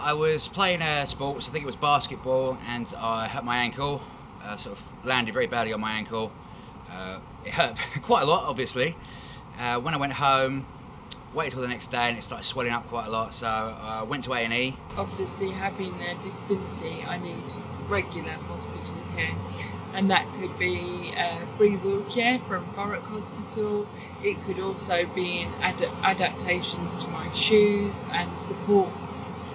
I was playing sports, I think it was basketball, and I hurt my ankle, sort of landed very badly on my ankle. It hurt quite a lot, obviously. When I went home, waited till the next day and it started swelling up quite a lot, so I went to A&E. Obviously, having a disability, I need regular hospital care, and that could be a free wheelchair from Warwick Hospital. It could also be in adaptations to my shoes and support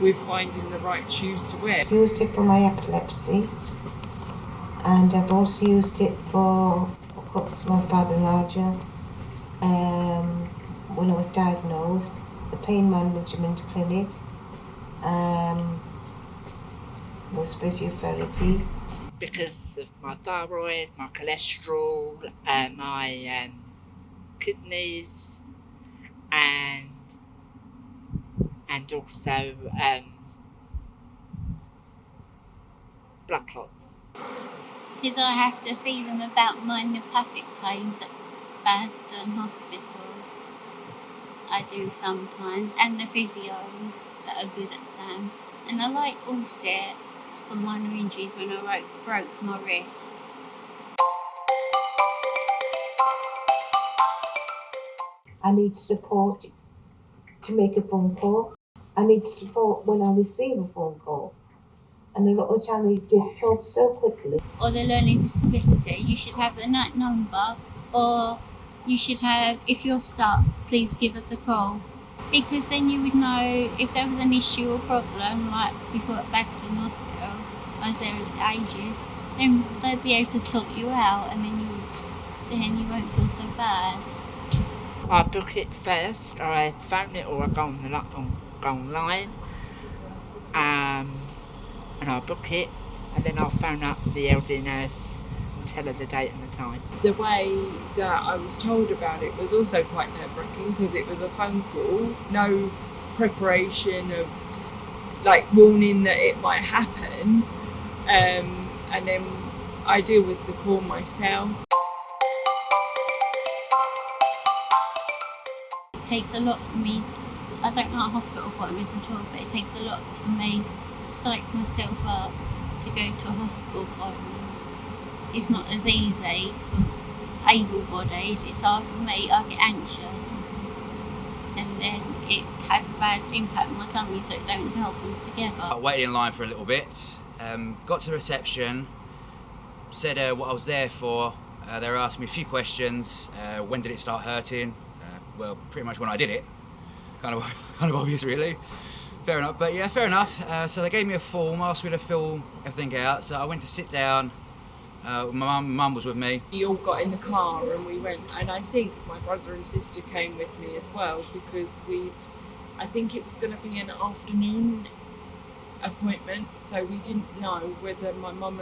with finding the right shoes to wear. I've used it for my epilepsy, and I've also used it for my fibromyalgia. When I was diagnosed, the pain management clinic, was physiotherapy. Because of my thyroid, my cholesterol, my kidneys, and also blood clots. Because I have to see them about my neuropathic pains at Basden Hospital. I do sometimes, and the physios that are good at Sam. And I like Allset for minor injuries when I broke my wrist. I need support to make a phone call. I need support when I receive a phone call. And a lot of times they do talk so quickly. Or the learning disability, you should have the NAT number, or you should have, if you're stuck, please give us a call. Because then you would know if there was an issue or problem, like before at Basden Hospital, I was there ages, then they'd be able to sort you out, and then you won't feel so bad. I book it first, or I phone it, or I go online, and I book it, and then I'll phone up the LD nurse and tell her the date and the time. The way that I was told about it was also quite nerve-wracking because it was a phone call, no preparation of like warning that it might happen, and then I deal with the call myself. It takes a lot for me. I don't like hospital appointments at all, but it takes a lot for me to psych myself up to go to a hospital appointment. It's not as easy for able-bodied. It's hard for me. I get anxious, and then it has a bad impact on my tummy, so it don't help altogether. I waited in line for a little bit, got to reception, said what I was there for. They were asking me a few questions. When did it start hurting? Well, pretty much when I did it. Kind of obvious, really. Fair enough, but yeah, fair enough. So they gave me a form, asked me to fill everything out. So I went to sit down. My mum was with me. We all got in the car and we went, and I think my brother and sister came with me as well because I think it was going to be an afternoon appointment, so we didn't know whether my mum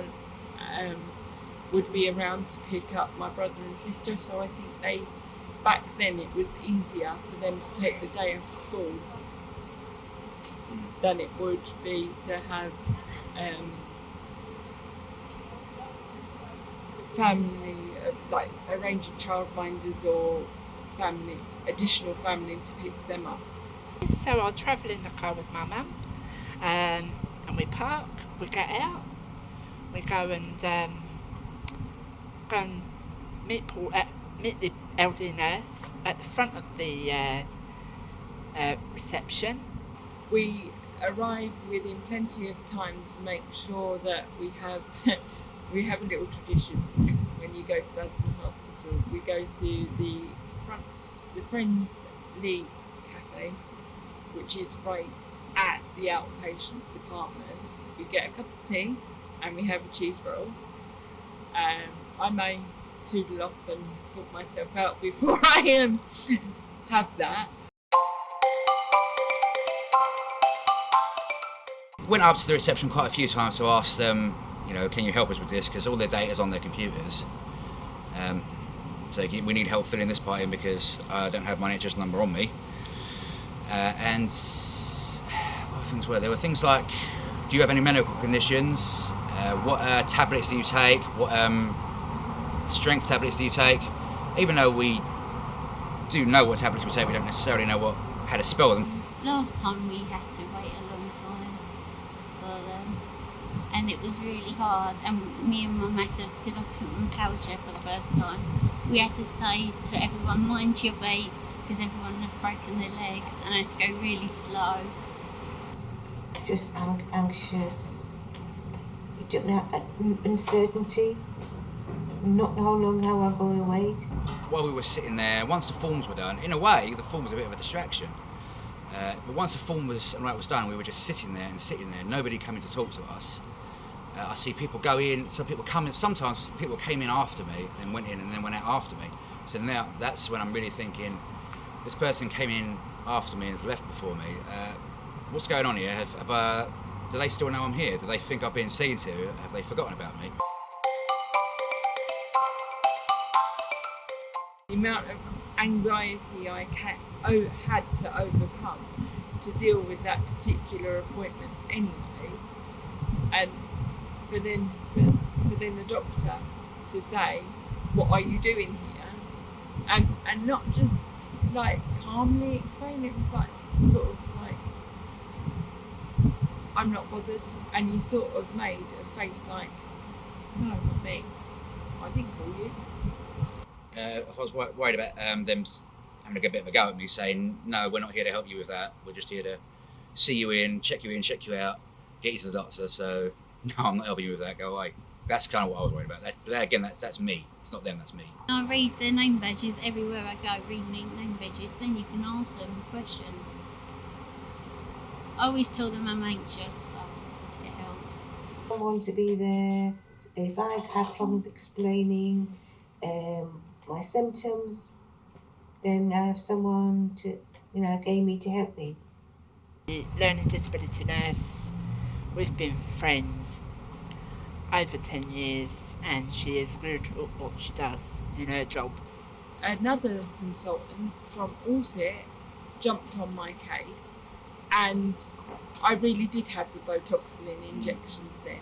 would be around to pick up my brother and sister. So I think back then it was easier for them to take the day off school than it would be to have family, like arranging childminders or additional family to pick them up. So I'll travel in the car with my mum, and we park, we get out, we go and meet the LD nurse at the front of the reception. We arrive within plenty of time to make sure that we have we have a little tradition. When you go to Basden Hospital, we go to the Friends League Cafe, which is right at the outpatients department. We get a cup of tea and we have a cheese roll. I may toodle off and sort myself out before I have that. Went up to the reception quite a few times to ask them, can you help us with this? Because all their data's on their computers. So we need help filling this part in because I don't have my NHS number on me. And what things were there? Were things like, do you have any medical conditions? What tablets do you take? What strength tablets do you take? Even though we do know what tablets we take, we don't necessarily know how to spell them. Last time we had to wait a long time. for them. And it was really hard. And me and Mum had to, because I took on the power chair for the first time, we had to say to everyone, mind your feet, because everyone had broken their legs, and I had to go really slow. Just anxious. You don't know, uncertainty. Not know how long how I'm going to wait. While we were sitting there, once the forms were done, in a way, the form was a bit of a distraction. But once the form was done, we were just sitting there. Nobody coming to talk to us. I see people go in, some people come in, sometimes people came in after me and went in and then went out after me. So now that's when I'm really thinking, this person came in after me and has left before me. What's going on here? Do they still know I'm here? Do they think I've been seen to? Have they forgotten about me? The amount of anxiety I had to overcome to deal with that particular appointment anyway, and for then the doctor to say, "What are you doing here?" and not just like calmly explain. It was like sort of like, "I'm not bothered," and he sort of made a face like, "No, not me. I didn't call you." If I was worried about them having a bit of a go at me, saying, "No, we're not here to help you with that. We're just here to see you in, check you out, get you to the doctor. So no, I'm not helping you with that. Go away." That's kind of what I was worried about. But again, that's me. It's not them. That's me. I read the name badges everywhere I go, reading name badges, then you can ask them questions. I always tell them I'm anxious, so it helps. I want to be there. If I have problems explaining my symptoms, then I have someone to, gave me to help me. The learning disability nurse, we've been friends over 10 years, and she is good at what she does in her job. Another consultant from Allset jumped on my case, and I really did have the Botoxolin injections then.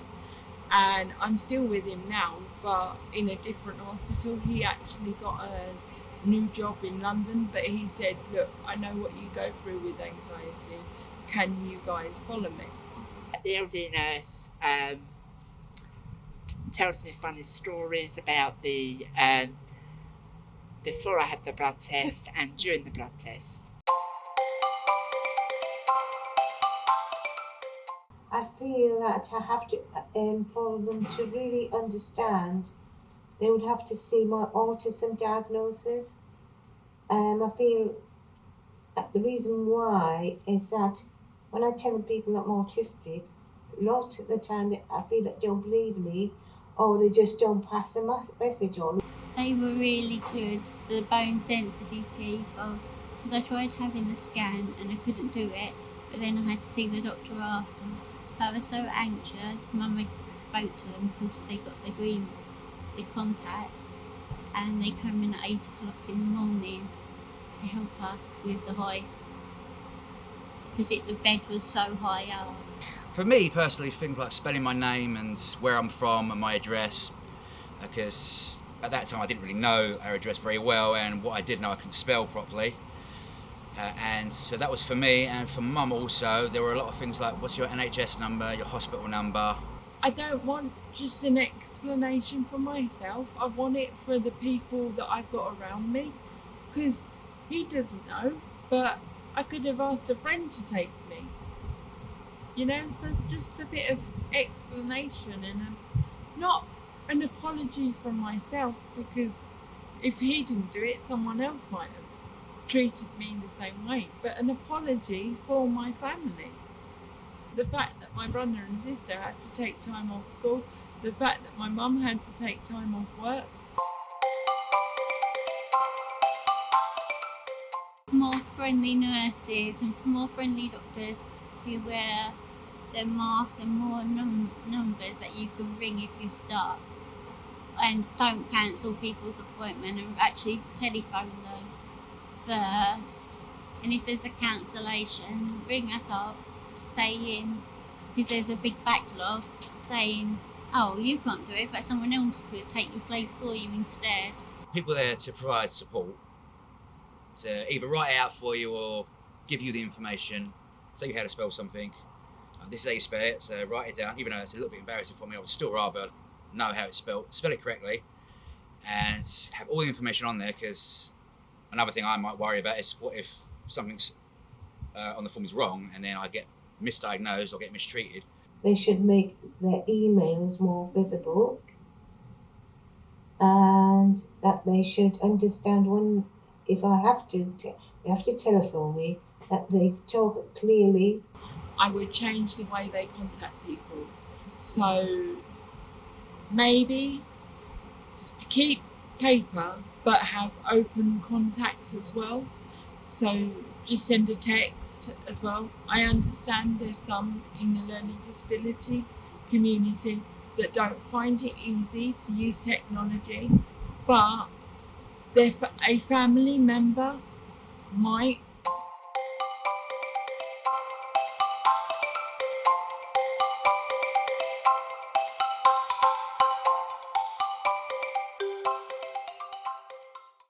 And I'm still with him now, but in a different hospital. He actually got a new job in London, but he said, "Look, I know what you go through with anxiety. Can you guys follow me?" The elderly nurse tells me funny stories about the before I had the blood test and during the blood test. I feel that I have to, for them to really understand, they would have to see my autism diagnosis. I feel that the reason why is that when I tell people that I'm autistic, a lot of the time I feel that they don't believe me, or they just don't pass a message on. They were really good, the bone density people, because I tried having the scan and I couldn't do it, but then I had to see the doctor after. I was so anxious. Mum spoke to them because they got the contact, and they come in at 8 o'clock in the morning to help us with the hoist because the bed was so high up. For me personally, things like spelling my name and where I'm from and my address, because at that time I didn't really know our address very well, and what I did know I couldn't spell properly. And so that was for me, and for Mum also. There were a lot of things like, what's your NHS number, your hospital number. I don't want just an explanation for myself. I want it for the people that I've got around me, because he doesn't know, but I could have asked a friend to take me. So just a bit of explanation and not an apology from myself, because if he didn't do it, someone else might have treated me in the same way, but an apology for my family. The fact that my brother and sister had to take time off school, the fact that my mum had to take time off work. More friendly nurses and more friendly doctors who wear their masks, and more numbers that you can ring if you're stuck, and don't cancel people's appointment and actually telephone them first. And if there's a cancellation, ring us up saying, because there's a big backlog, saying, "Oh, you can't do it, but someone else could take your place for you instead." People there to provide support, to either write it out for you or give you the information, tell you how to spell something, This is how you spell it, so write it down. Even though it's a little bit embarrassing for me, I would still rather know how it's spelled, spell it correctly, and have all the information on there, because another thing I might worry about is what if something's on the form is wrong and then I get misdiagnosed or get mistreated. They should make their emails more visible, and that they should understand when, if I have to, they have to telephone me, that they talk clearly. I would change the way they contact people. So maybe keep paper but have open contact as well. So just send a text as well. I understand there's some in the learning disability community that don't find it easy to use technology, but a family member might